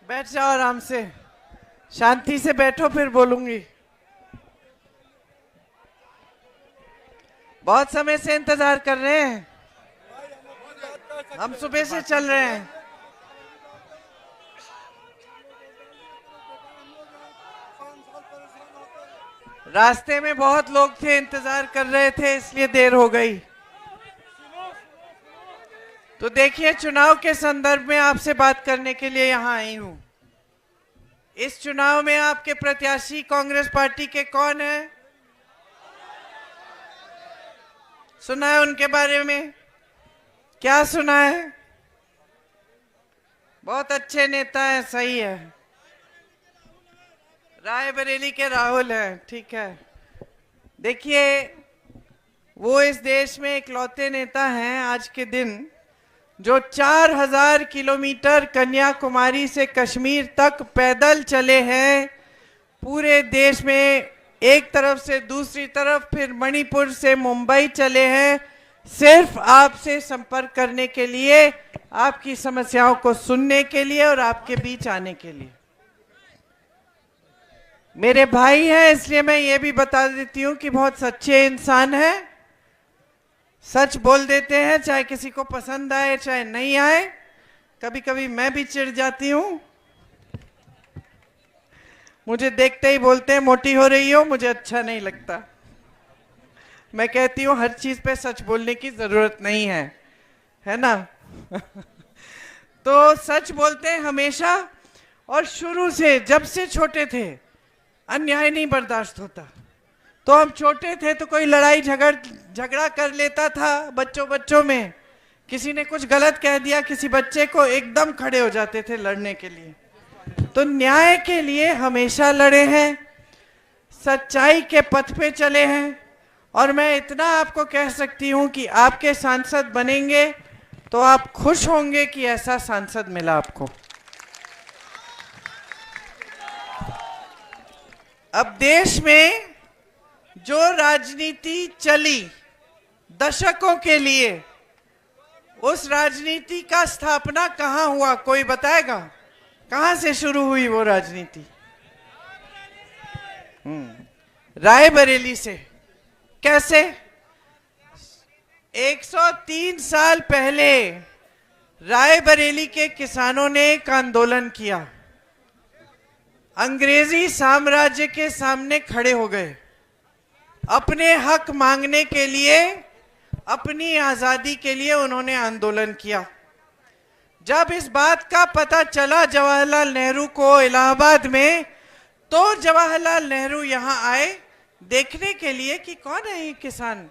बैठ जाओ आराम से, शांति से बैठो फिर बोलूंगी। बहुत समय से इंतजार कर रहे हैं, हम सुबह से चल रहे हैं। रास्ते में बहुत लोग थे, इंतजार कर रहे थे, इसलिए देर हो गई। तो देखिए, चुनाव के संदर्भ में आपसे बात करने के लिए यहां आई हूं। इस चुनाव में आपके प्रत्याशी कांग्रेस पार्टी के कौन है? सुना है उनके बारे में? क्या सुना है? बहुत अच्छे नेता हैं, सही है। रायबरेली के राहुल हैं, ठीक है। देखिए, वो इस देश में इकलौते नेता हैं आज के दिन जो 4000 किलोमीटर कन्याकुमारी से कश्मीर तक पैदल चले हैं। पूरे देश में एक तरफ से दूसरी तरफ, फिर मणिपुर से मुंबई चले हैं, सिर्फ आपसे संपर्क करने के लिए, आपकी समस्याओं को सुनने के लिए और आपके बीच आने के लिए। मेरे भाई हैं, इसलिए मैं ये भी बता देती हूँ कि बहुत सच्चे इंसान हैं, सच बोल देते हैं, चाहे किसी को पसंद आए चाहे नहीं आए। कभी कभी मैं भी चिढ़ जाती हूँ, मुझे देखते ही बोलते हैं मोटी हो रही हो, मुझे अच्छा नहीं लगता। मैं कहती हूँ हर चीज पे सच बोलने की जरूरत नहीं है ना? तो सच बोलते हैं हमेशा, और शुरू से जब से छोटे थे अन्याय नहीं बर्दाश्त होता। तो हम छोटे थे तो कोई लड़ाई झगड़ा कर लेता था, बच्चों में किसी ने कुछ गलत कह दिया किसी बच्चे को, एकदम खड़े हो जाते थे लड़ने के लिए। तो न्याय के लिए हमेशा लड़े हैं, सच्चाई के पथ पे चले हैं। और मैं इतना आपको कह सकती हूं कि आपके सांसद बनेंगे तो आप खुश होंगे कि ऐसा सांसद मिला आपको। अब देश में जो राजनीति चली दशकों के लिए, उस राजनीति का स्थापना कहां हुआ, कोई बताएगा? कहां से शुरू हुई वो राजनीति? रायबरेली से। कैसे? 103 साल पहले रायबरेली के किसानों ने एक आंदोलन किया, अंग्रेजी साम्राज्य के सामने खड़े हो गए, अपने हक मांगने के लिए, अपनी आजादी के लिए उन्होंने आंदोलन किया। जब इस बात का पता चला जवाहरलाल नेहरू को इलाहाबाद में, तो जवाहरलाल नेहरू यहां आए देखने के लिए कि कौन है ये किसान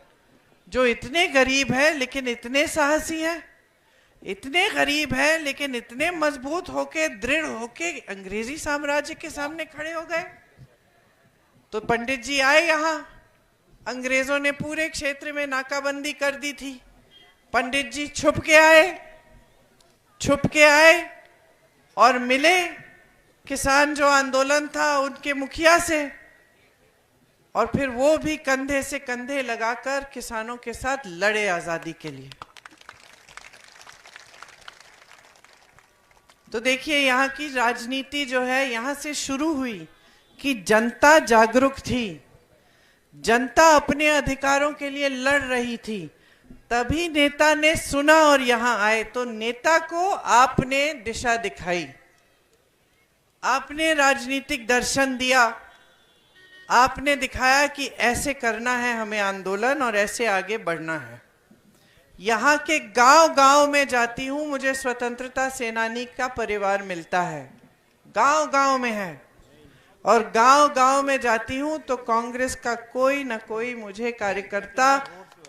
जो इतने गरीब है लेकिन इतने साहसी है, इतने गरीब है लेकिन इतने मजबूत होके, दृढ़ होके अंग्रेजी साम्राज्य के सामने खड़े हो गए। तो पंडित जी आए यहां, अंग्रेजों ने पूरे क्षेत्र में नाकाबंदी कर दी थी। पंडित जी छुप के आए और मिले किसान जो आंदोलन था उनके मुखिया से, और फिर वो भी कंधे से कंधे लगाकर किसानों के साथ लड़े आजादी के लिए। तो देखिए, यहाँ की राजनीति जो है यहां से शुरू हुई कि जनता जागरूक थी, जनता अपने अधिकारों के लिए लड़ रही थी, तभी नेता ने सुना और यहां आए। तो नेता को आपने दिशा दिखाई, आपने राजनीतिक दर्शन दिया, आपने दिखाया कि ऐसे करना है हमें आंदोलन और ऐसे आगे बढ़ना है। यहाँ के गांव-गांव में जाती हूँ, मुझे स्वतंत्रता सेनानी का परिवार मिलता है, गांव-गांव में है, और गांव-गांव में जाती हूँ तो कांग्रेस का कोई ना कोई मुझे कार्यकर्ता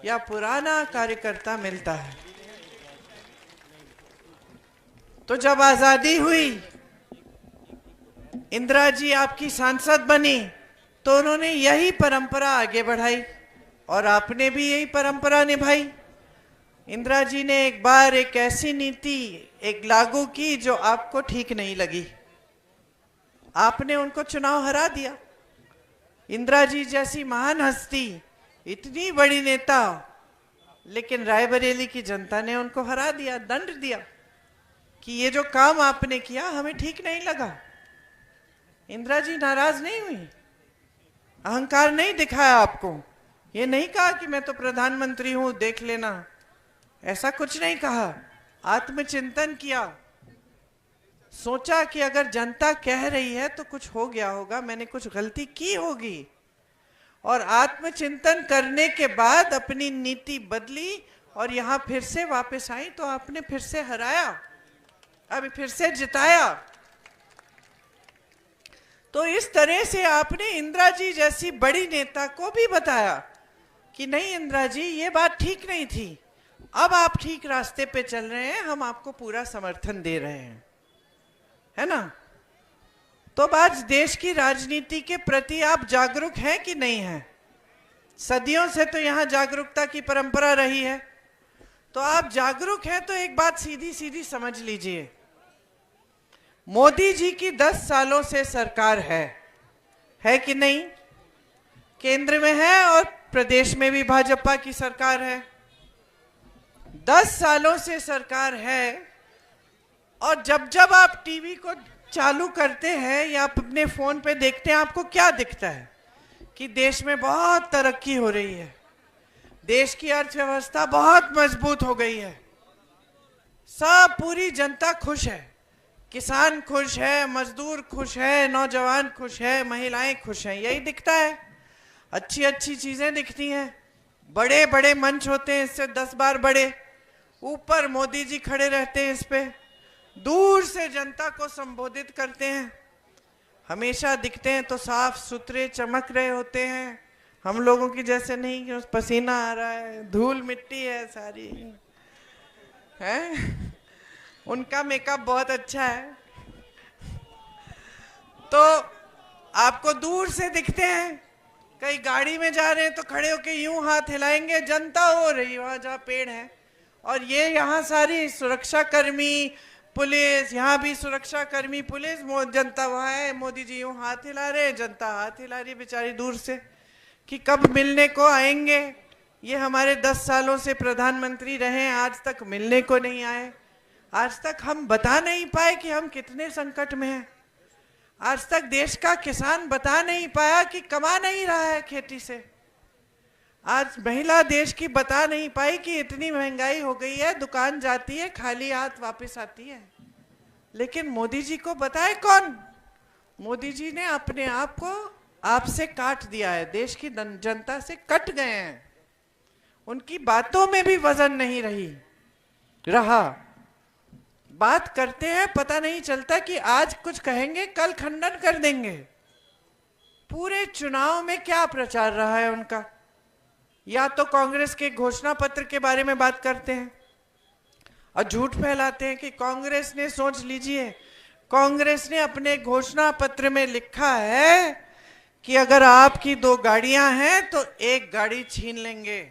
या पुराना कार्यकर्ता मिलता है। तो जब आजादी हुई, इंदिरा जी आपकी सांसद बनी, तो उन्होंने यही परंपरा आगे बढ़ाई और आपने भी यही परंपरा निभाई। इंदिरा जी ने एक बार एक ऐसी नीति एक लागू की जो आपको ठीक नहीं लगी, आपने उनको चुनाव हरा दिया। इंदिरा जी जैसी महान हस्ती, इतनी बड़ी नेता, लेकिन रायबरेली की जनता ने उनको हरा दिया, दंड दिया। कि ये जो काम आपने किया हमें ठीक नहीं लगा। इंदिरा जी नाराज नहीं हुई, अहंकार नहीं दिखाया आपको, ये नहीं कहा कि मैं तो प्रधानमंत्री हूं देख लेना, ऐसा कुछ नहीं कहा। आत्मचिंतन किया, सोचा कि अगर जनता कह रही है तो कुछ हो गया होगा, मैंने कुछ गलती की होगी, और आत्मचिंतन करने के बाद अपनी नीति बदली और यहां फिर से वापस आई तो आपने फिर से हराया, अभी फिर से जिताया। तो इस तरह से आपने इंदिरा जी जैसी बड़ी नेता को भी बताया कि नहीं इंदिरा जी ये बात ठीक नहीं थी, अब आप ठीक रास्ते पे चल रहे हैं, हम आपको पूरा समर्थन दे रहे हैं, है ना। तो आज देश की राजनीति के प्रति आप जागरूक हैं कि नहीं हैं? सदियों से तो यहां जागरूकता की परंपरा रही है, तो आप जागरूक हैं तो एक बात सीधी सीधी समझ लीजिए, मोदी जी की 10 सालों से सरकार है कि नहीं? केंद्र में है और प्रदेश में भी भाजपा की सरकार है। 10 सालों से सरकार है, और जब जब आप टीवी को चालू करते हैं या आप अपने फोन पे देखते हैं, आपको क्या दिखता है? कि देश में बहुत तरक्की हो रही है, देश की अर्थव्यवस्था बहुत मजबूत हो गई है, सब पूरी जनता खुश है, किसान खुश है, मजदूर खुश है, नौजवान खुश है, महिलाएं खुश हैं, यही दिखता है। अच्छी अच्छी चीजें दिखती हैं, बड़े बड़े मंच होते हैं, इससे 10 बार बड़े, ऊपर मोदी जी खड़े रहते हैं, इस पे दूर से जनता को संबोधित करते हैं, हमेशा दिखते हैं तो साफ सुथरे चमक रहे होते हैं, हम लोगों की जैसे नहीं कि पसीना आ रहा है, धूल मिट्टी है सारी, है। उनका मेकअप बहुत अच्छा है, तो आपको दूर से दिखते हैं। कहीं गाड़ी में जा रहे हैं तो खड़े होके यूं हाथ हिलाएंगे, जनता हो रही वहां जहाँ पेड़ है, और ये यहाँ सारी सुरक्षा कर्मी पुलिस, यहाँ भी सुरक्षा कर्मी पुलिस, जनता वहां है, मोदी जी यूं हाथ हिला रहे हैं, जनता हाथ हिला रही बेचारी दूर से, कि कब मिलने को आएंगे। ये हमारे 10 सालों से प्रधानमंत्री रहे, आज तक मिलने को नहीं आए, आज तक हम बता नहीं पाए कि हम कितने संकट में हैं, आज तक देश का किसान बता नहीं पाया कि कमा नहीं रहा है खेती से, आज महिला देश की बता नहीं पाई कि इतनी महंगाई हो गई है, दुकान जाती है खाली हाथ वापस आती है। लेकिन मोदी जी को बताए कौन? मोदी जी ने अपने आप को आपसे काट दिया है, देश की जनता से कट गए हैं, उनकी बातों में भी वजन नहीं रहा। बात करते हैं, पता नहीं चलता कि आज कुछ कहेंगे कल खंडन कर देंगे। पूरे चुनाव में क्या प्रचार रहा है उनका? या तो कांग्रेस के घोषणा पत्र के बारे में बात करते हैं और झूठ फैलाते हैं कि कांग्रेस ने, सोच लीजिए, कांग्रेस ने अपने घोषणा पत्र में लिखा है कि अगर आपकी 2 गाड़ियां हैं तो 1 गाड़ी छीन लेंगे,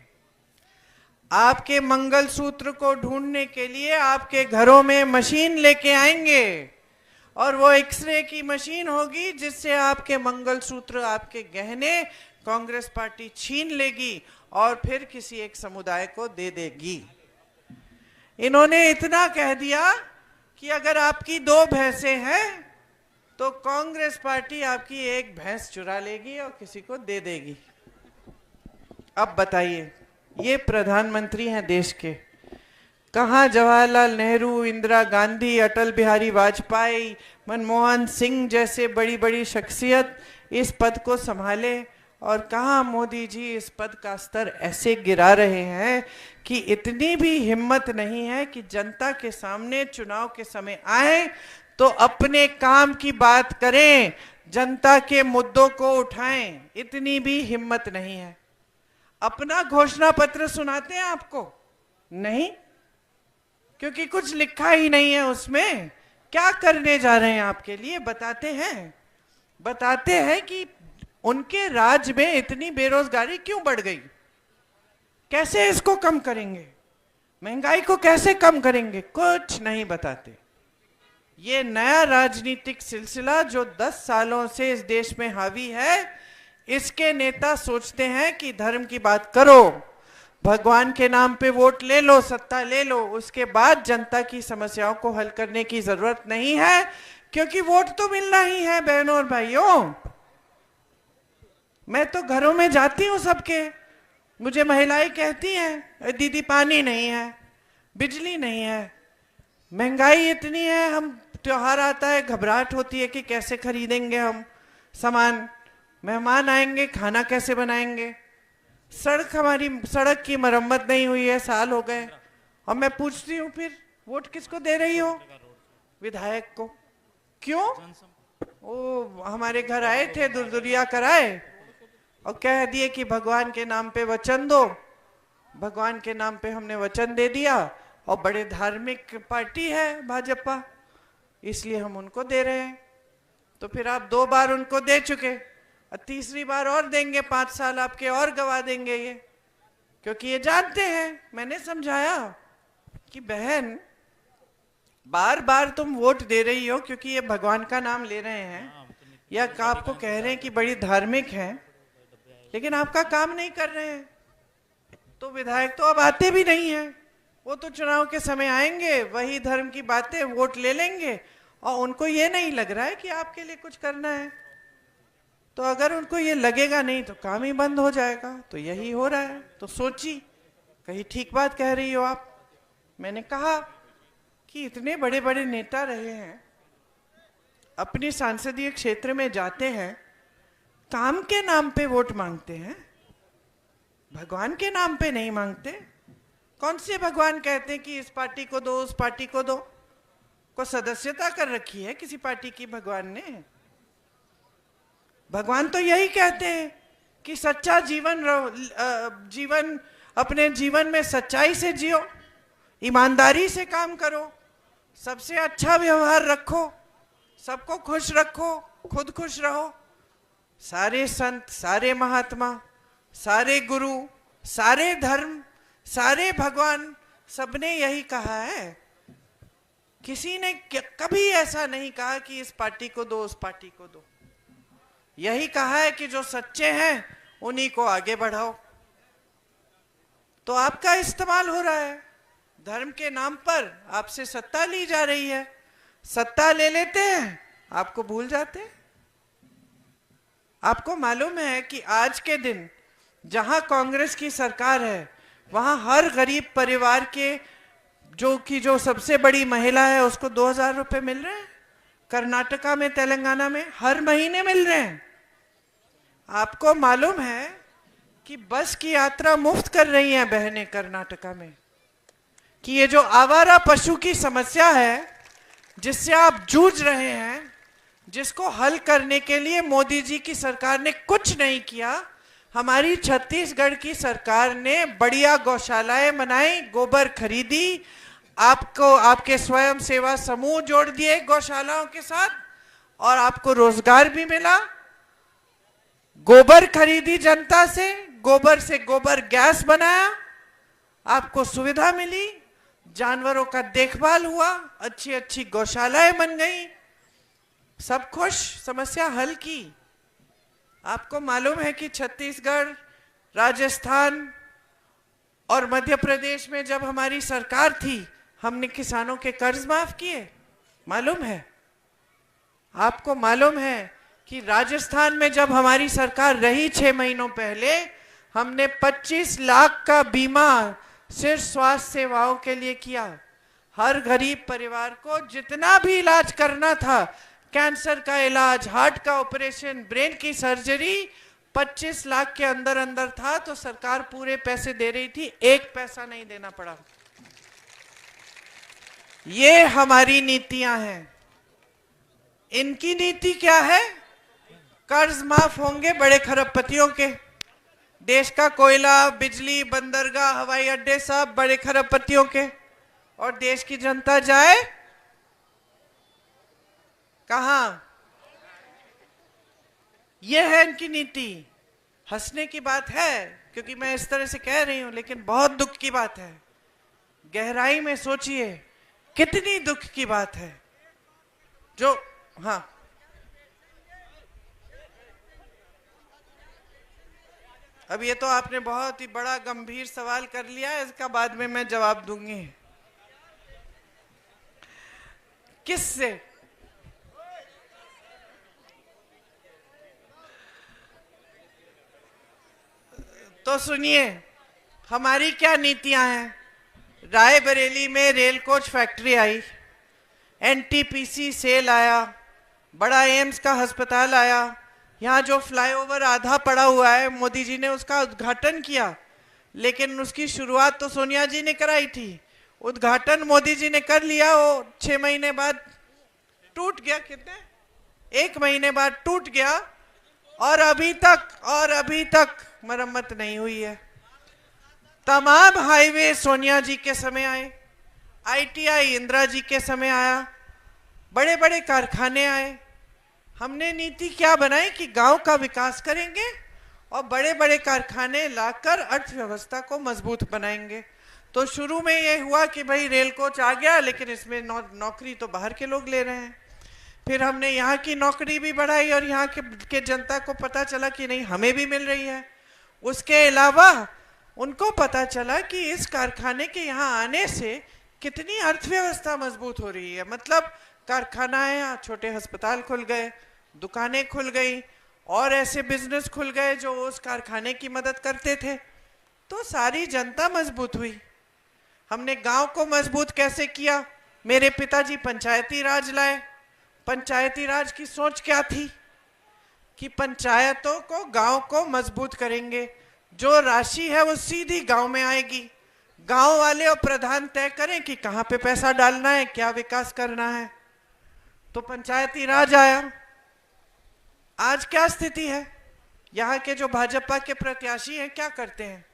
आपके मंगलसूत्र को ढूंढने के लिए आपके घरों में मशीन लेके आएंगे, और वो एक्सरे की मशीन होगी जिससे आपके मंगलसूत्र, आपके गहने कांग्रेस पार्टी छीन लेगी और फिर किसी एक समुदाय को दे देगी। इन्होंने इतना कह दिया कि अगर आपकी 2 भैंसें हैं तो कांग्रेस पार्टी आपकी 1 भैंस चुरा लेगी और किसी को दे देगी। अब बताइए, ये प्रधानमंत्री हैं देश के? कहाँ जवाहरलाल नेहरू, इंदिरा गांधी, अटल बिहारी वाजपेयी, मनमोहन सिंह जैसे बड़ी बड़ी शख्सियत इस पद को संभाले, और कहाँ मोदी जी इस पद का स्तर ऐसे गिरा रहे हैं कि इतनी भी हिम्मत नहीं है कि जनता के सामने चुनाव के समय आए तो अपने काम की बात करें, जनता के मुद्दों को उठाएं, इतनी भी हिम्मत नहीं है। अपना घोषणा पत्र सुनाते हैं आपको? नहीं, क्योंकि कुछ लिखा ही नहीं है उसमें। क्या करने जा रहे हैं आपके लिए बताते हैं कि उनके राज में इतनी बेरोजगारी क्यों बढ़ गई, कैसे इसको कम करेंगे, महंगाई को कैसे कम करेंगे, कुछ नहीं बताते। ये नया राजनीतिक सिलसिला जो 10 सालों से इस देश में हावी है, इसके नेता सोचते हैं कि धर्म की बात करो, भगवान के नाम पे वोट ले लो, सत्ता ले लो, उसके बाद जनता की समस्याओं को हल करने की जरूरत नहीं है, क्योंकि वोट तो मिलना ही है बहनों और भाइयों। मैं तो घरों में जाती हूँ सबके, मुझे महिलाएं कहती हैं दीदी पानी नहीं है, बिजली नहीं है, महंगाई इतनी है, हम त्योहार आता है घबराहट होती है कि कैसे खरीदेंगे हम सामान, मेहमान आएंगे खाना कैसे बनाएंगे, सड़क की मरम्मत नहीं हुई है, साल हो गए। और मैं पूछती हूँ फिर वोट किसको दे रही हो? विधायक को। क्यों? वो हमारे घर आए थे, दुरदुरिया कराए और कह दिए कि भगवान के नाम पे वचन दो, भगवान के नाम पे हमने वचन दे दिया, और बड़े धार्मिक पार्टी है भाजपा, इसलिए हम उनको दे रहे हैं। तो फिर आप 2 बार उनको दे चुके, और तीसरी बार और देंगे, 5 साल आपके और गवा देंगे ये, क्योंकि ये जानते हैं। मैंने समझाया कि बहन बार बार तुम वोट दे रही हो क्योंकि ये भगवान का नाम ले रहे हैं, या आपको कह रहे हैं कि बड़ी धार्मिक हैं, लेकिन आपका काम नहीं कर रहे हैं, तो विधायक तो अब आते भी नहीं है, वो तो चुनाव के समय आएंगे, वही धर्म की बातें वोट ले लेंगे, और उनको ये नहीं लग रहा है कि आपके लिए कुछ करना है। तो अगर उनको ये लगेगा नहीं तो काम ही बंद हो जाएगा, तो यही हो रहा है। तो सोची, कहीं ठीक बात कह रही हो आप। मैंने कहा कि इतने बड़े बड़े नेता रहे हैं, अपने संसदीय क्षेत्र में जाते हैं, काम के नाम पे वोट मांगते हैं, भगवान के नाम पे नहीं मांगते। कौन से भगवान कहते हैं कि इस पार्टी को दो, उस पार्टी को दो? को सदस्यता कर रखी है किसी पार्टी की भगवान ने? भगवान तो यही कहते हैं कि सच्चा जीवन जीवन अपने जीवन में सच्चाई से जियो, ईमानदारी से काम करो, सबसे अच्छा व्यवहार रखो, सबको खुश रखो, खुद खुश रहो। सारे संत, सारे महात्मा, सारे गुरु, सारे धर्म, सारे भगवान, सबने यही कहा है। किसी ने कभी ऐसा नहीं कहा कि इस पार्टी को दो, उस पार्टी को दो। यही कहा है कि जो सच्चे हैं उन्हीं को आगे बढ़ाओ। तो आपका इस्तेमाल हो रहा है, धर्म के नाम पर आपसे सत्ता ली जा रही है, सत्ता ले लेते हैं, आपको भूल जाते हैं। आपको मालूम है कि आज के दिन जहां कांग्रेस की सरकार है, वहां हर गरीब परिवार के जो सबसे बड़ी महिला है उसको 2000 रुपए मिल रहे हैं। कर्नाटका में, तेलंगाना में हर महीने मिल रहे हैं। आपको मालूम है कि बस की यात्रा मुफ्त कर रही हैं बहनें कर्नाटका में। कि ये जो आवारा पशु की समस्या है जिससे आप जूझ रहे हैं, जिसको हल करने के लिए मोदी जी की सरकार ने कुछ नहीं किया, हमारी छत्तीसगढ़ की सरकार ने बढ़िया गौशालाएं बनाई, गोबर खरीदी, आपको आपके स्वयं सेवा समूह जोड़ दिए गौशालाओं के साथ, और आपको रोजगार भी मिला। गोबर खरीदी जनता से, गोबर से गोबर गैस बनाया, आपको सुविधा मिली, जानवरों का देखभाल हुआ, अच्छी अच्छी गौशालाएं बन गई, सब खुश, समस्या हल की। आपको मालूम है कि छत्तीसगढ़, राजस्थान और मध्य प्रदेश में जब हमारी सरकार थी, हमने किसानों के कर्ज माफ किए, मालूम है? आपको मालूम है कि राजस्थान में जब हमारी सरकार रही 6 महीनों पहले, हमने 25 लाख का बीमा सिर्फ स्वास्थ्य सेवाओं के लिए किया। हर गरीब परिवार को जितना भी इलाज करना था, कैंसर का इलाज, हार्ट का ऑपरेशन, ब्रेन की सर्जरी, 25 लाख के अंदर अंदर था, तो सरकार पूरे पैसे दे रही थी, 1 पैसा नहीं देना पड़ा। ये हमारी नीतियां हैं। इनकी नीति क्या है? कर्ज माफ होंगे बड़े खरबपतियों के, देश का कोयला, बिजली, बंदरगाह, हवाई अड्डे सब बड़े खरबपतियों के, और देश की जनता जाए कहां? यह है इनकी नीति। हंसने की बात है क्योंकि मैं इस तरह से कह रही हूं, लेकिन बहुत दुख की बात है। गहराई में सोचिए कितनी दुख की बात है। जो अब ये तो आपने बहुत ही बड़ा गंभीर सवाल कर लिया है, इसका बाद में मैं जवाब दूंगी। किससे? तो सुनिए, हमारी क्या नीतियां हैं। रायबरेली में रेल कोच फैक्ट्री आई, एनटीपीसी सेल आया, बड़ा एम्स का अस्पताल आया, यहाँ जो फ्लाईओवर आधा पड़ा हुआ है मोदी जी ने उसका उद्घाटन किया, लेकिन उसकी शुरुआत तो सोनिया जी ने कराई थी। उद्घाटन मोदी जी ने कर लिया, वो 6 महीने बाद टूट गया। कितने? 1 महीने बाद टूट गया और अभी तक मरम्मत नहीं हुई है। तमाम हाईवे सोनिया जी के समय आए, आईटीआई इंदिरा जी के समय आया, बड़े बड़े कारखाने आए। हमने नीति क्या बनाई कि गांव का विकास करेंगे और बड़े बड़े कारखाने लाकर अर्थव्यवस्था को मजबूत बनाएंगे। तो शुरू में ये हुआ कि भाई रेल कोच आ गया, लेकिन इसमें नौकरी तो बाहर के लोग ले रहे हैं। फिर हमने यहाँ की नौकरी भी बढ़ाई और यहाँ के जनता को पता चला कि नहीं, हमें भी मिल रही है। उसके अलावा उनको पता चला कि इस कारखाने के यहाँ आने से कितनी अर्थव्यवस्था मजबूत हो रही है। मतलब कारखाना आया, छोटे अस्पताल खुल गए, दुकानें खुल गई और ऐसे बिजनेस खुल गए जो उस कारखाने की मदद करते थे, तो सारी जनता मजबूत हुई। हमने गांव को मजबूत कैसे किया? मेरे पिताजी पंचायती राज लाए। पंचायती राज की सोच क्या थी कि पंचायतों को, गांव को मजबूत करेंगे, जो राशि है वो सीधी गांव में आएगी, गांव वाले और प्रधान तय करें कि कहां पे पैसा डालना है, क्या विकास करना है। तो पंचायती राज आया। आज क्या स्थिति है? यहाँ के जो भाजपा के प्रत्याशी हैं क्या करते हैं?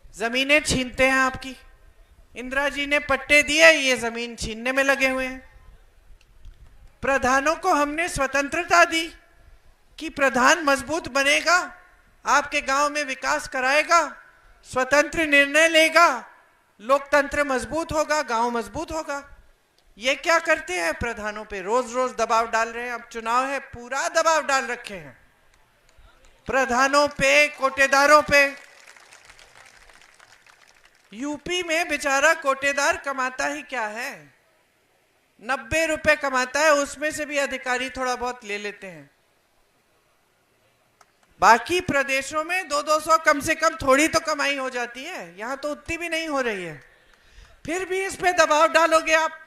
जमीनें छीनते हैं आपकी। इंदिरा जी ने पट्टे दिए, ये जमीन छीनने में लगे हुए हैं। प्रधानों को हमने स्वतंत्रता दी कि प्रधान मजबूत बनेगा, आपके गांव में विकास कराएगा, स्वतंत्र निर्णय लेगा, लोकतंत्र मजबूत होगा, गांव मजबूत होगा। ये क्या करते हैं? प्रधानों पे रोज रोज दबाव डाल रहे हैं। अब चुनाव है, पूरा दबाव डाल रखे हैं प्रधानों पे, कोटेदारों पे। यूपी में बेचारा कोटेदार कमाता ही क्या है? 90 रुपए कमाता है, उसमें से भी अधिकारी थोड़ा बहुत ले लेते हैं। बाकी प्रदेशों में 200-200 कम से कम थोड़ी तो कमाई हो जाती है, यहाँ तो उतनी भी नहीं हो रही है। फिर भी इस पे दबाव डालोगे आप,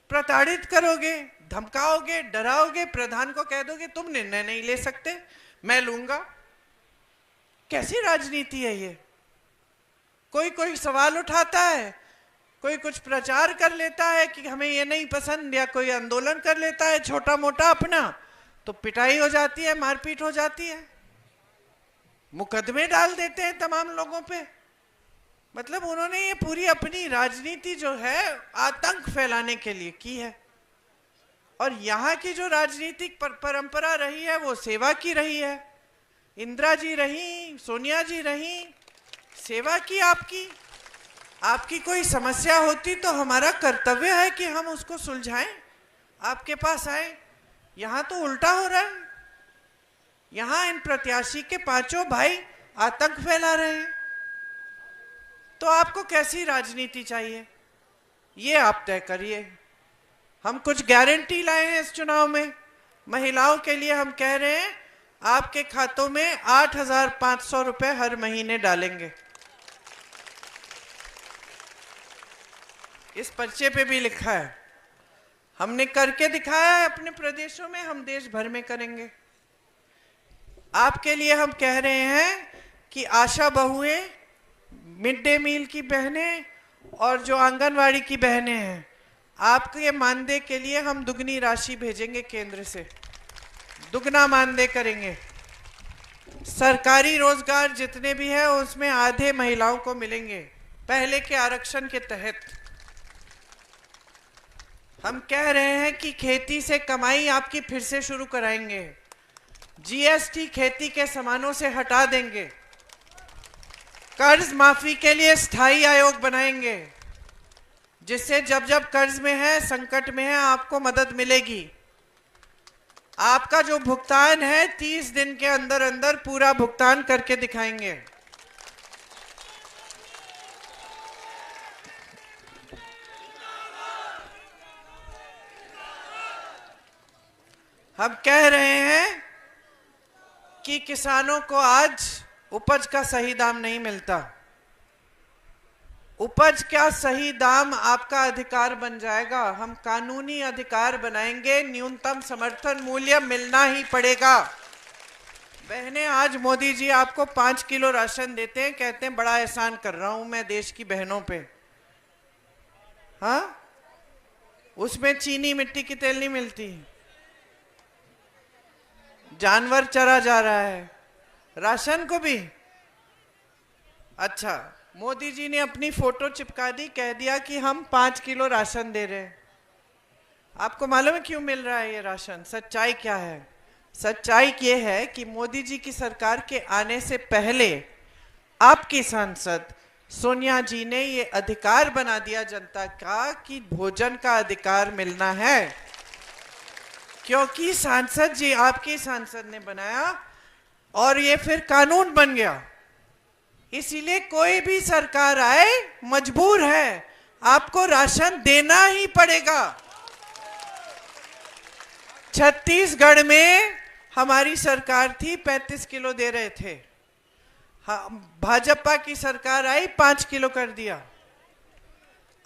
प्रताड़ित करोगे, धमकाओगे, डराओगे, प्रधान को कह दोगे तुम निर्णय नहीं ले सकते, मैं लूंगा। कैसी राजनीति है ये? कोई सवाल उठाता है, कोई कुछ प्रचार कर लेता है कि हमें ये नहीं पसंद, या कोई आंदोलन कर लेता है छोटा मोटा अपना, तो पिटाई हो जाती है, मारपीट हो जाती है, मुकदमे डाल देते हैं तमाम लोगों पे। मतलब उन्होंने ये पूरी अपनी राजनीति जो है आतंक फैलाने के लिए की है। और यहाँ की जो राजनीतिक परंपरा रही है वो सेवा की रही है। इंदिरा जी रही, सोनिया जी रही, सेवा की आपकी। आपकी कोई समस्या होती तो हमारा कर्तव्य है कि हम उसको सुलझाएं, आपके पास आए। यहाँ तो उल्टा हो रहा है। यहाँ इन प्रत्याशी के पांचों भाई आतंक फैला रहे हैं। तो आपको कैसी राजनीति चाहिए, ये आप तय करिए। हम कुछ गारंटी लाए हैं इस चुनाव में। महिलाओं के लिए हम कह रहे हैं आपके खातों में 8,500 रुपए हर महीने डालेंगे। इस पर्चे पे भी लिखा है, हमने करके दिखाया है अपने प्रदेशों में, हम देश भर में करेंगे। आपके लिए हम कह रहे हैं कि आशा बहुएं, मिड डे मील की बहनें और जो आंगनवाड़ी की बहनें हैं, आपके मानदेय के लिए हम दुगनी राशि भेजेंगे केंद्र से, दुगना मानदेय करेंगे। सरकारी रोजगार जितने भी हैं उसमें आधे महिलाओं को मिलेंगे पहले के आरक्षण के तहत। हम कह रहे हैं कि खेती से कमाई आपकी फिर से शुरू कराएंगे। जीएसटी खेती के सामानों से हटा देंगे। कर्ज माफी के लिए स्थायी आयोग बनाएंगे, जिससे जब जब कर्ज में है, संकट में है, आपको मदद मिलेगी। आपका जो भुगतान है 30 दिन के अंदर अंदर पूरा भुगतान करके दिखाएंगे। हम कह रहे हैं कि किसानों को आज उपज का सही दाम नहीं मिलता। उपज का सही दाम आपका अधिकार बन जाएगा। हम कानूनी अधिकार बनाएंगे, न्यूनतम समर्थन मूल्य मिलना ही पड़ेगा। बहनें, आज मोदी जी आपको 5 किलो राशन देते हैं, कहते हैं बड़ा एहसान कर रहा हूं मैं देश की बहनों पे। हाँ, उसमें चीनी मिट्टी की तेल नहीं मिलती, जानवर चरा जा रहा है, राशन को भी। अच्छा, मोदी जी ने अपनी फोटो चिपका दी, कह दिया कि हम 5 किलो राशन दे रहे हैं। आपको मालूम है क्यों मिल रहा है ये राशन? सच्चाई क्या है? सच्चाई ये है कि मोदी जी की सरकार के आने से पहले आपकी सांसद सोनिया जी ने ये अधिकार बना दिया जनता का कि भोजन का अधिकार मिलना है, क्योंकि सांसद जी, आपके सांसद ने बनाया और ये फिर कानून बन गया। इसीलिए कोई भी सरकार आए मजबूर है, आपको राशन देना ही पड़ेगा। छत्तीसगढ़ में हमारी सरकार थी, 35 किलो दे रहे थे। भाजपा की सरकार आई, 5 किलो कर दिया।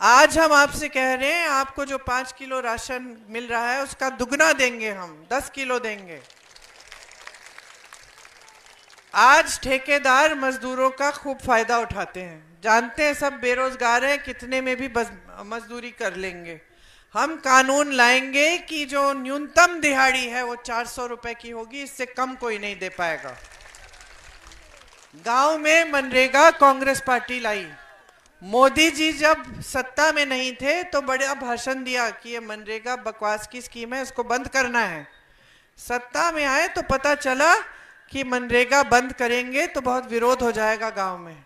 आज हम आपसे कह रहे हैं, आपको जो 5 किलो राशन मिल रहा है उसका दुगना देंगे, हम 10 किलो देंगे। आज ठेकेदार मजदूरों का खूब फायदा उठाते हैं, जानते हैं सब बेरोजगार हैं, कितने में भी मजदूरी कर लेंगे। हम कानून लाएंगे कि जो न्यूनतम दिहाड़ी है वो 400 रुपए की होगी, इससे कम कोई नहीं दे पाएगा। गांव में मनरेगा कांग्रेस पार्टी लाई। मोदी जी जब सत्ता में नहीं थे तो बड़ा भाषण दिया कि ये मनरेगा बकवास की स्कीम है, इसको बंद करना है। सत्ता में आए तो पता चला कि मनरेगा बंद करेंगे तो बहुत विरोध हो जाएगा गांव में।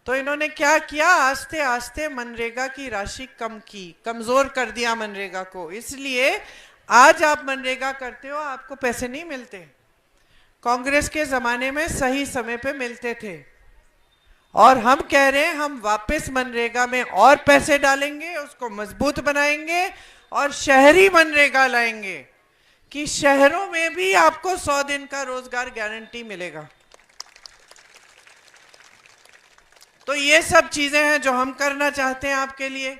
तो इन्होंने क्या किया, आस्ते आस्ते मनरेगा की राशि कम की, कमजोर कर दिया मनरेगा को। इसलिए आज आप मनरेगा करते हो, आपको पैसे नहीं मिलते। कांग्रेस के जमाने में सही समय पे मिलते थे। और हम कह रहे हैं हम वापस मनरेगा में और पैसे डालेंगे, उसको मजबूत बनाएंगे और शहरी मनरेगा लाएंगे कि शहरों में भी आपको 100 दिन का रोजगार गारंटी मिलेगा। तो ये सब चीजें हैं जो हम करना चाहते हैं आपके लिए।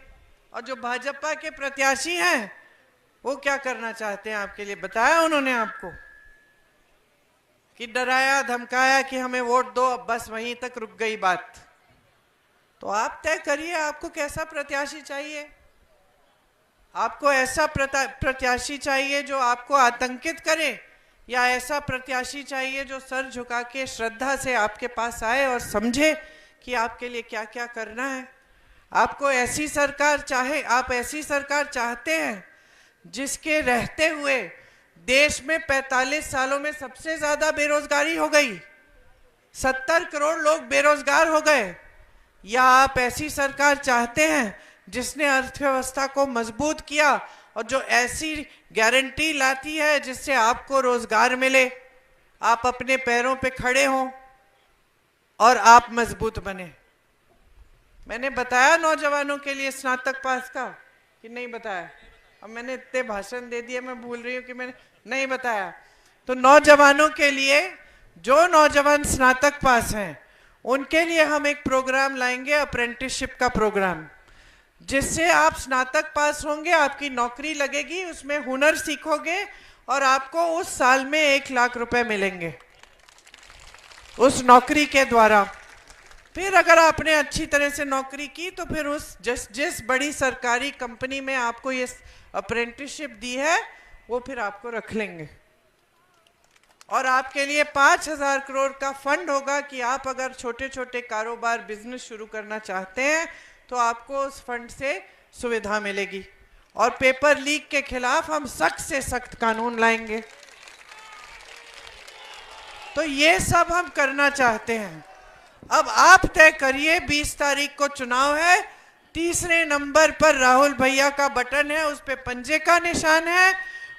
और जो भाजपा के प्रत्याशी हैं वो क्या करना चाहते हैं आपके लिए, बताया उन्होंने आपको कि डराया धमकाया कि हमें वोट दो, अब बस वहीं तक रुक गई बात। तो आप तय करिए आपको कैसा प्रत्याशी चाहिए। आपको ऐसा प्रत्याशी चाहिए जो आपको आतंकित करे, या ऐसा प्रत्याशी चाहिए जो सर झुका के श्रद्धा से आपके पास आए और समझे कि आपके लिए क्या क्या करना है। आपको ऐसी सरकार आप ऐसी सरकार चाहते हैं जिसके रहते हुए देश में 45 सालों में सबसे ज्यादा बेरोजगारी हो गई, 70 करोड़ लोग बेरोजगार हो गए, या आप ऐसी सरकार चाहते हैं जिसने अर्थव्यवस्था को मजबूत किया और जो ऐसी गारंटी लाती है जिससे आपको रोजगार मिले, आप अपने पैरों पे खड़े हों और आप मजबूत बने। मैंने बताया नौजवानों के लिए स्नातक पास का कि नहीं बताया? अब मैंने इतने भाषण दे दिए, मैं भूल रही हूँ कि मैंने नहीं बताया। तो नौजवानों के लिए, जो नौजवान स्नातक पास हैं उनके लिए हम एक प्रोग्राम लाएंगे, अप्रेंटिसशिप का प्रोग्राम, जिससे आप स्नातक पास होंगे, आपकी नौकरी लगेगी, उसमें हुनर सीखोगे और आपको उस साल में 1 लाख रुपए मिलेंगे उस नौकरी के द्वारा। फिर अगर आपने अच्छी तरह से नौकरी की तो फिर उस जिस बड़ी सरकारी कंपनी में आपको ये अप्रेंटिसशिप दी है वो फिर आपको रख लेंगे। और आपके लिए 5,000 करोड़ का फंड होगा कि आप अगर छोटे छोटे कारोबार बिजनेस शुरू करना चाहते हैं तो आपको उस फंड से सुविधा मिलेगी। और पेपर लीक के खिलाफ हम सख्त से सख्त कानून लाएंगे। तो ये सब हम करना चाहते हैं। अब आप तय करिए, 20 तारीख को चुनाव है, तीसरे नंबर पर राहुल भैया का बटन है, उस पे पंजे का निशान है,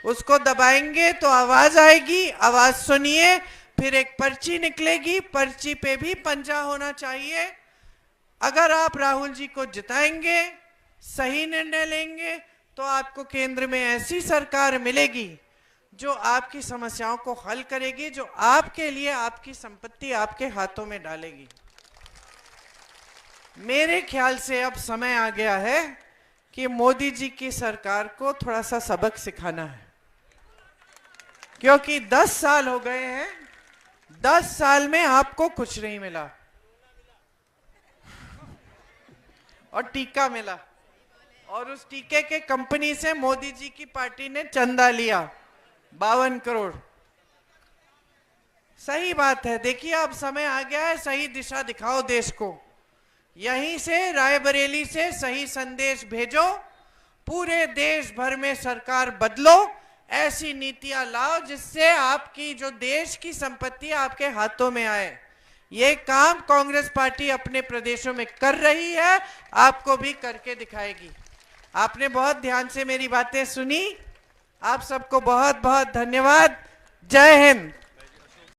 उसको दबाएंगे तो आवाज आएगी, आवाज सुनिए, फिर एक पर्ची निकलेगी, पर्ची पे भी पंजा होना चाहिए। अगर आप राहुल जी को जिताएंगे, सही निर्णय लेंगे, तो आपको केंद्र में ऐसी सरकार मिलेगी जो आपकी समस्याओं को हल करेगी, जो आपके लिए आपकी संपत्ति आपके हाथों में डालेगी। मेरे ख्याल से अब समय आ गया है कि मोदी जी की सरकार को थोड़ा सा सबक सिखाना है, क्योंकि 10 साल हो गए हैं, 10 साल में आपको कुछ नहीं मिला और टीका मिला, और उस टीके के कंपनी से मोदी जी की पार्टी ने चंदा लिया 52 करोड़। सही बात है, देखिए अब समय आ गया है, सही दिशा दिखाओ देश को, यहीं से रायबरेली से सही संदेश भेजो, पूरे देश भर में सरकार बदलो, ऐसी नीतियां लाओ जिससे आपकी जो देश की संपत्ति आपके हाथों में आए। ये काम कांग्रेस पार्टी अपने प्रदेशों में कर रही है, आपको भी करके दिखाएगी। आपने बहुत ध्यान से मेरी बातें सुनी, आप सबको बहुत बहुत धन्यवाद। जय हिंद।